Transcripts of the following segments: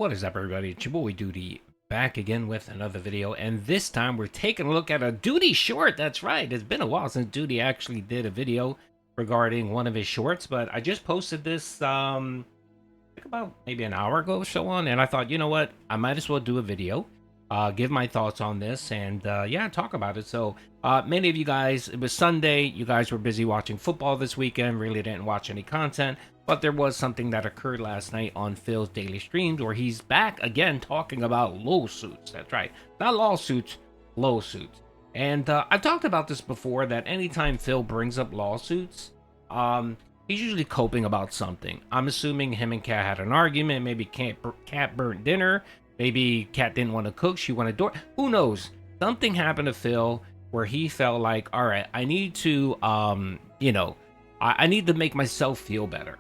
What is up, everybody? It's your boy Doody back again with another video, and this time we're taking a look at a Doody short. That's right. It's been a while since Doody actually did a video regarding one of his shorts, but I just posted this like about maybe an hour ago or so on, and I thought, you know what, I might as well do a video, give my thoughts on this, and yeah, talk about it. So many of you guys, it was Sunday, you guys were busy watching football this weekend, really didn't watch any content, but there was something that occurred last night on Phil's daily streams where he's back again talking about lawsuits. That's right, not lawsuits, lawsuits. And I've talked about this before, that anytime Phil brings up lawsuits, he's usually coping about something. I'm assuming him and Kat had an argument. Maybe Kat burnt dinner. Maybe Kat didn't want to cook. She wanted door. Who knows? Something happened to Phil where he felt like, all right, I need to, I need to make myself feel better.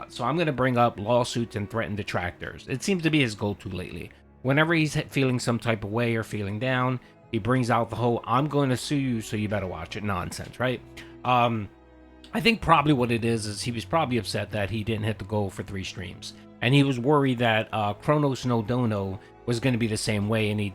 So I'm going to bring up lawsuits and threaten detractors. It seems to be his go-to lately. Whenever he's feeling some type of way or feeling down, he brings out the whole, I'm going to sue you, so you better watch it nonsense, right? I think probably what it is he was probably upset that he didn't hit the goal for 3 streams. And he was worried that Chronos No Dono was going to be the same way, and he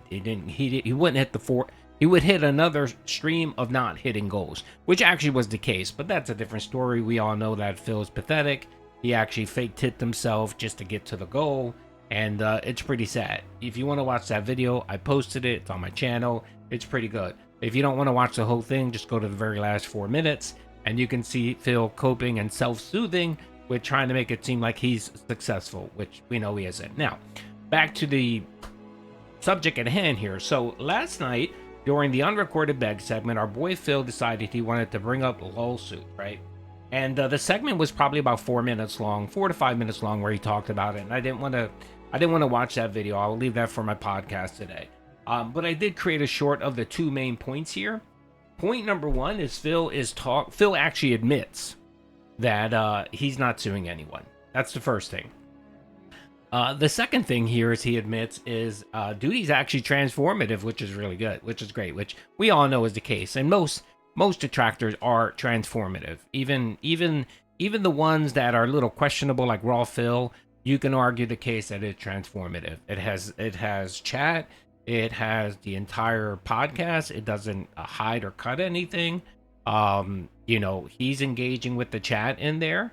wouldn't hit the 4. He would hit another stream of not hitting goals, which actually was the case, but that's a different story. We all know that Phil's pathetic. He actually faked hit himself just to get to the goal, and it's pretty sad. If you want to watch that video, I posted it. It's on my channel. It's pretty good. If you don't want to watch the whole thing, just go to the very last 4 minutes, and you can see Phil coping and self-soothing with trying to make it seem like he's successful, which we know he isn't. Now, back to the subject at hand here. So last night, during the unrecorded beg segment, our boy Phil decided he wanted to bring up a lawsuit, right? And the segment was probably about 4 minutes long, 4 to 5 minutes long, where he talked about it. And I didn't want to watch that video. I'll leave that for my podcast today. But I did create a short of the 2 main points here. Point number 1 is Phil actually admits that he's not suing anyone. That's the first thing. The second thing here is he admits is Doody's actually transformative, which is really good, which is great, which we all know is the case. And most detractors are transformative. Even the ones that are a little questionable, like Raw Phil, you can argue the case that it's transformative. It has chat. It has the entire podcast. It doesn't hide or cut anything. He's engaging with the chat in there.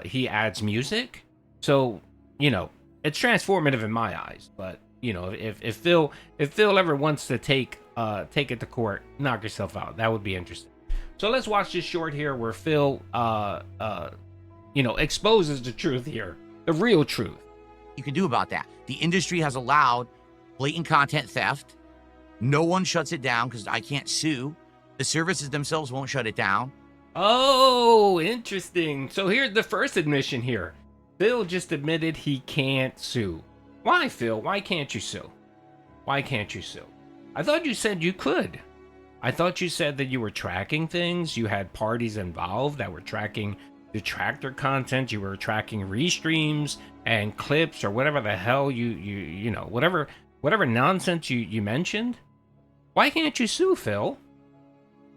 He adds music. So, it's transformative in my eyes. But, if Phil ever wants to take it to court, knock yourself out. That would be interesting. So let's watch this short here where Phil exposes the truth here. The real truth. You can do about that. The industry has allowed blatant content theft. No one shuts it down because I can't sue. The services themselves won't shut it down. Oh, interesting. So here's the first admission here. Phil just admitted he can't sue. Why, Phil? Why can't you sue? Why can't you sue? I thought you said you could. I thought you said that you were tracking things. You had parties involved that were tracking detractor content. You were tracking restreams and clips or whatever the hell whatever nonsense you mentioned. Why can't you sue, Phil?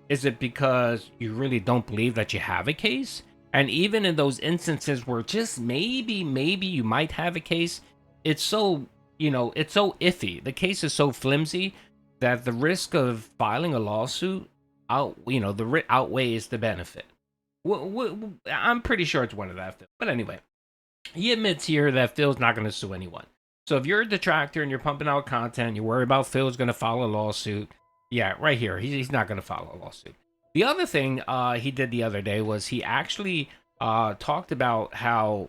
Is it because you really don't believe that you have a case? And even in those instances where just maybe you might have a case, it's so iffy. The case is so flimsy that the risk of filing a lawsuit outweighs the benefit. I'm pretty sure it's one of that. But anyway, he admits here that Phil's not going to sue anyone. So if you're a detractor and you're pumping out content, you're worried about Phil's going to file a lawsuit. Yeah, right here. He's not going to file a lawsuit. The other thing he did the other day was he actually talked about how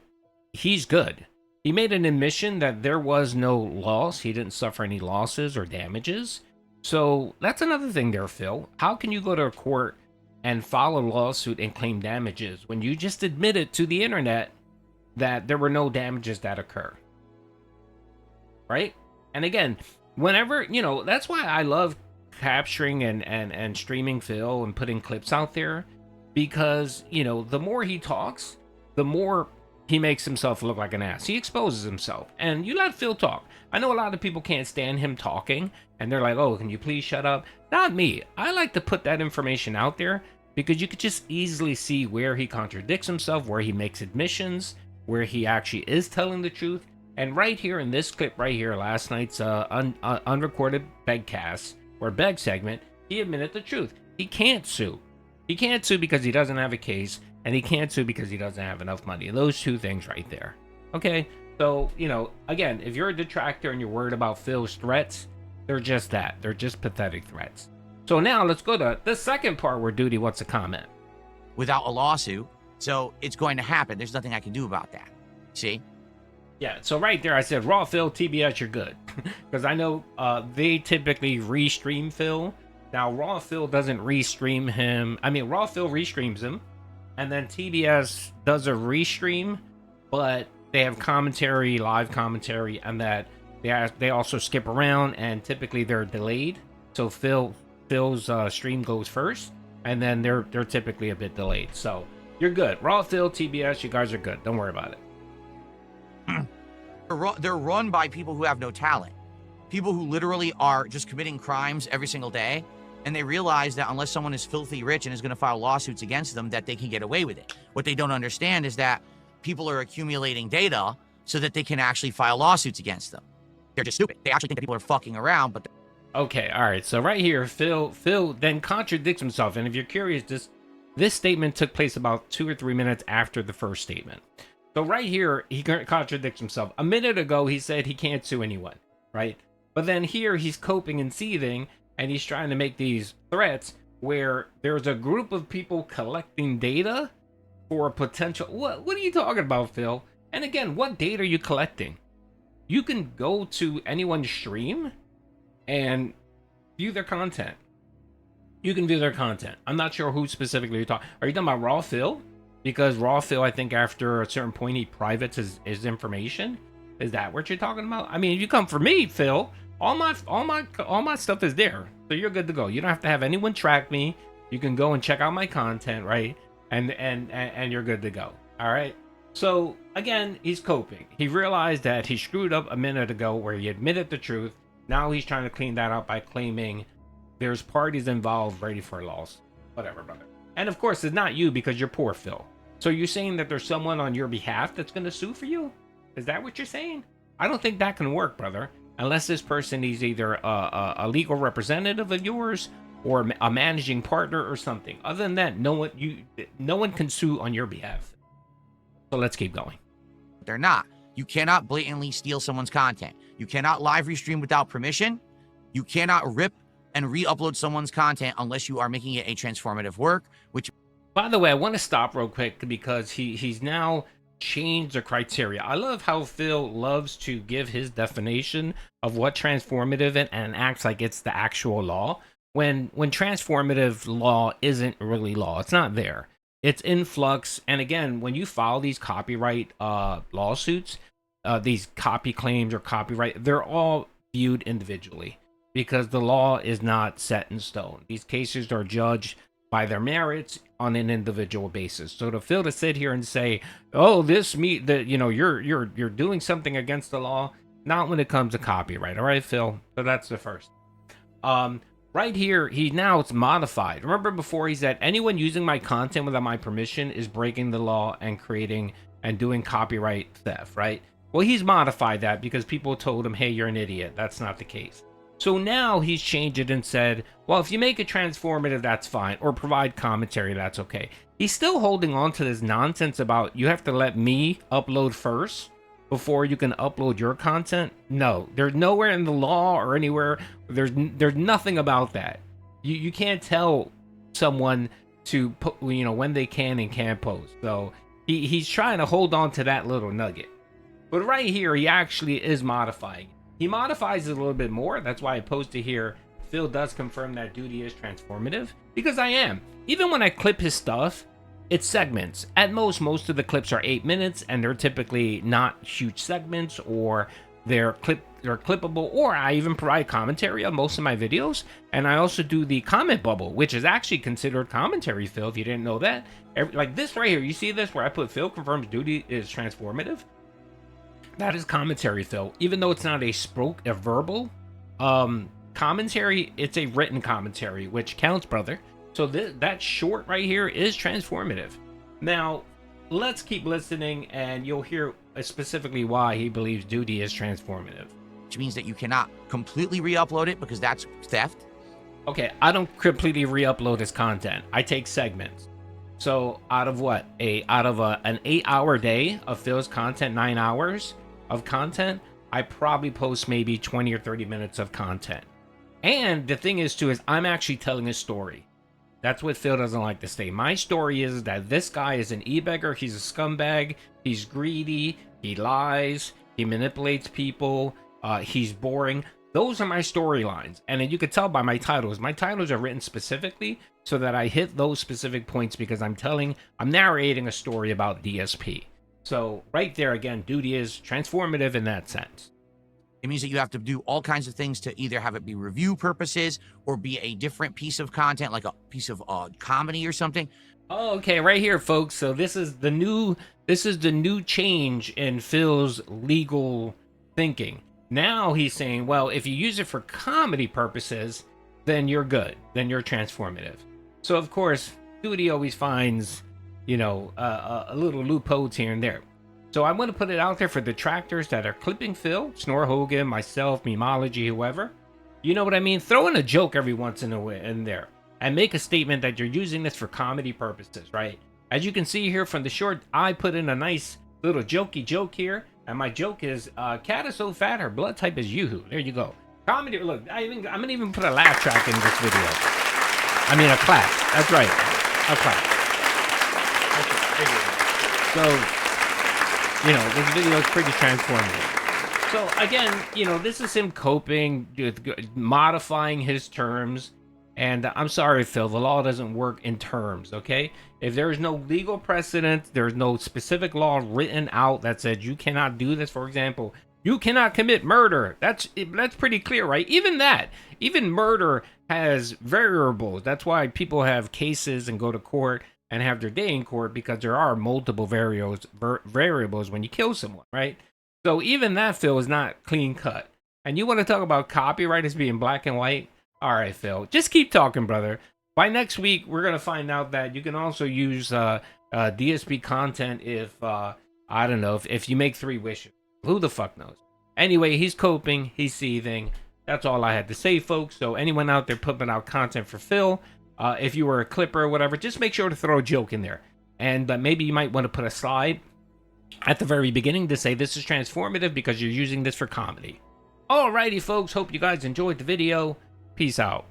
he's good. He made an admission that there was no loss. He didn't suffer any losses or damages. So that's another thing there, Phil. How can you go to a court and file a lawsuit and claim damages when you just admitted to the internet that there were no damages that occur? Right? And again, whenever, that's why I love capturing and streaming Phil and putting clips out there, because, the more he talks, the more he makes himself look like an ass. He exposes himself, and you let Phil talk. I know a lot of people can't stand him talking, and they're like, oh, can you please shut up? Not me. I like to put that information out there because you could just easily see where he contradicts himself, where he makes admissions, where he actually is telling the truth. And right here in this clip right here, last night's unrecorded begcast or beg segment, he admitted the truth. He can't sue. He can't sue because he doesn't have a case, and he can't sue because he doesn't have enough money. Those two things right there. Okay, so, you know, again, if you're a detractor and you're worried about Phil's threats, they're just that. They're just pathetic threats. So now let's go to the second part where Doody wants to comment. Without a lawsuit, so it's going to happen. There's nothing I can do about that. See? Yeah, so right there I said, Raw Phil, TBS, you're good. Because I know they typically restream Phil. Now, Raw Phil doesn't restream him. I mean, Raw Phil restreams him. And then TBS does a restream, but they have commentary, live commentary, and that they also skip around, and typically they're delayed. So Phil's stream goes first, and then they're typically a bit delayed. So you're good. Raw Phil, TBS, you guys are good. Don't worry about it. They're run by people who have no talent. People who literally are just committing crimes every single day. And they realize that unless someone is filthy rich and is going to file lawsuits against them, that they can get away with it. What they don't understand is that people are accumulating data so that they can actually file lawsuits against them. They're just stupid. They actually think that people are fucking around, but... Okay, all right. So right here, Phil then contradicts himself. And if you're curious, this statement took place about 2 or 3 minutes after the first statement. So right here, he contradicts himself. A minute ago, he said he can't sue anyone, right? But then here, he's coping and seething, and he's trying to make these threats where there's a group of people collecting data for a potential... What are you talking about, Phil? And again, what data are you collecting? You can go to anyone's stream and view their content. You can view their content. I'm not sure who specifically you're talking... Are you talking about Raw Phil? Because Raw Phil, I think after a certain point, he privates his information. Is that what you're talking about? I mean, if you come for me, Phil, all my stuff is there, so you're good to go. You don't have to have anyone track me. You can go and check out my content, right? And you're good to go. All right. So again, he's coping. He realized that he screwed up a minute ago, where he admitted the truth. Now he's trying to clean that up by claiming there's parties involved ready for a loss. Whatever, brother. And of course, it's not you because you're poor, Phil. So you're saying that there's someone on your behalf that's going to sue for you? Is that what you're saying? I don't think that can work, brother. Unless this person is either a legal representative of yours or a managing partner or something. Other than that, no one can sue on your behalf. So let's keep going. They're not. You cannot blatantly steal someone's content. You cannot live restream without permission. You cannot rip and re-upload someone's content unless you are making it a transformative work, which... By the way, I want to stop real quick because he's now changed the criteria. I love how Phil loves to give his definition of what transformative and acts like it's the actual law. When transformative law isn't really law. It's not there. It's in flux. And again, when you file these copyright lawsuits, these copy claims or copyright, they're all viewed individually because the law is not set in stone. These cases are judged by their merits on an individual basis. So to Phil to sit here and say, "Oh, you're doing something against the law," not when it comes to copyright. All right, Phil. So that's the first. Right here, it's modified. Remember before he said anyone using my content without my permission is breaking the law and creating and doing copyright theft, right? Well, he's modified that because people told him, "Hey, you're an idiot." That's not the case. So now he's changed it and said, well, if you make it transformative, that's fine, or provide commentary, that's okay. He's still holding on to this nonsense about you have to let me upload first before you can upload your content. No, there's nowhere in the law or anywhere. There's nothing about that. You can't tell someone to put, when they can and can't post. So he's trying to hold on to that little nugget. But right here, he actually is modifying. He modifies it a little bit more. That's why I posted here, Phil does confirm that Doody is transformative. Because I am. Even when I clip his stuff, it's segments. At most of the clips are 8 minutes, and they're typically not huge segments, or they're clippable, or I even provide commentary on most of my videos. And I also do the comment bubble, which is actually considered commentary, Phil, if you didn't know that. Like this right here, you see this where I put Phil confirms Doody is transformative? That is commentary, Phil. Even though it's not a verbal commentary, it's a written commentary, which counts, brother. So that short right here is transformative. Now, let's keep listening, and you'll hear specifically why he believes Doody is transformative. Which means that you cannot completely re-upload it because that's theft. Okay, I don't completely re-upload his content. I take segments. So out of what? An 8-hour day of Phil's content, 9 hours of content, I probably post maybe 20 or 30 minutes of content. And the thing is too, is I'm actually telling a story. That's what Phil doesn't like to say. My story is that this guy is an e-beggar, he's a scumbag, he's greedy, he lies, he manipulates people, he's boring. Those are my storylines. And then you could tell by my titles. My titles are written specifically so that I hit those specific points because I'm narrating a story about DSP. So right there again, Doody is transformative in that sense. It means that you have to do all kinds of things to either have it be review purposes or be a different piece of content, like a piece of comedy or something. Oh, okay, right here, folks. So this is the new change in Phil's legal thinking. Now he's saying, well, if you use it for comedy purposes, then you're good. Then you're transformative. So of course, Doody always finds, you know, a little loopholes here and there. So I want to put it out there for detractors that are clipping Phil, Snore Hogan, myself, Memology, whoever. You know what I mean? Throw in a joke every once in a way in there and make a statement that you're using this for comedy purposes, right? As you can see here from the short, I put in a nice little jokey joke here. And my joke is, cat is so fat, her blood type is Yoo-hoo. There you go. Comedy, look, I'm gonna even put a laugh track in this video. I mean, a clap. That's right. A clap. So, you know, this video is pretty transformative. So again, you know, this is him coping, modifying his terms. And I'm sorry, Phil, the law doesn't work in terms, okay? If there is no legal precedent, there's no specific law written out that says you cannot do this. For example, you cannot commit murder. That's pretty clear, right? Even murder has variables. That's why people have cases and go to court and have their day in court, because there are multiple variables when you kill someone, right? So even that, Phil, is not clean cut. And you want to talk about copyright as being black and white? All right, Phil, just keep talking, brother. By next week, we're going to find out that you can also use DSP content if, I don't know, if you make 3 wishes. Who the fuck knows? Anyway, he's coping, he's seething. That's all I had to say, folks. So anyone out there putting out content for Phil, if you were a clipper or whatever, just make sure to throw a joke in there. And maybe you might want to put a slide at the very beginning to say this is transformative because you're using this for comedy. Alrighty, folks. Hope you guys enjoyed the video. Peace out.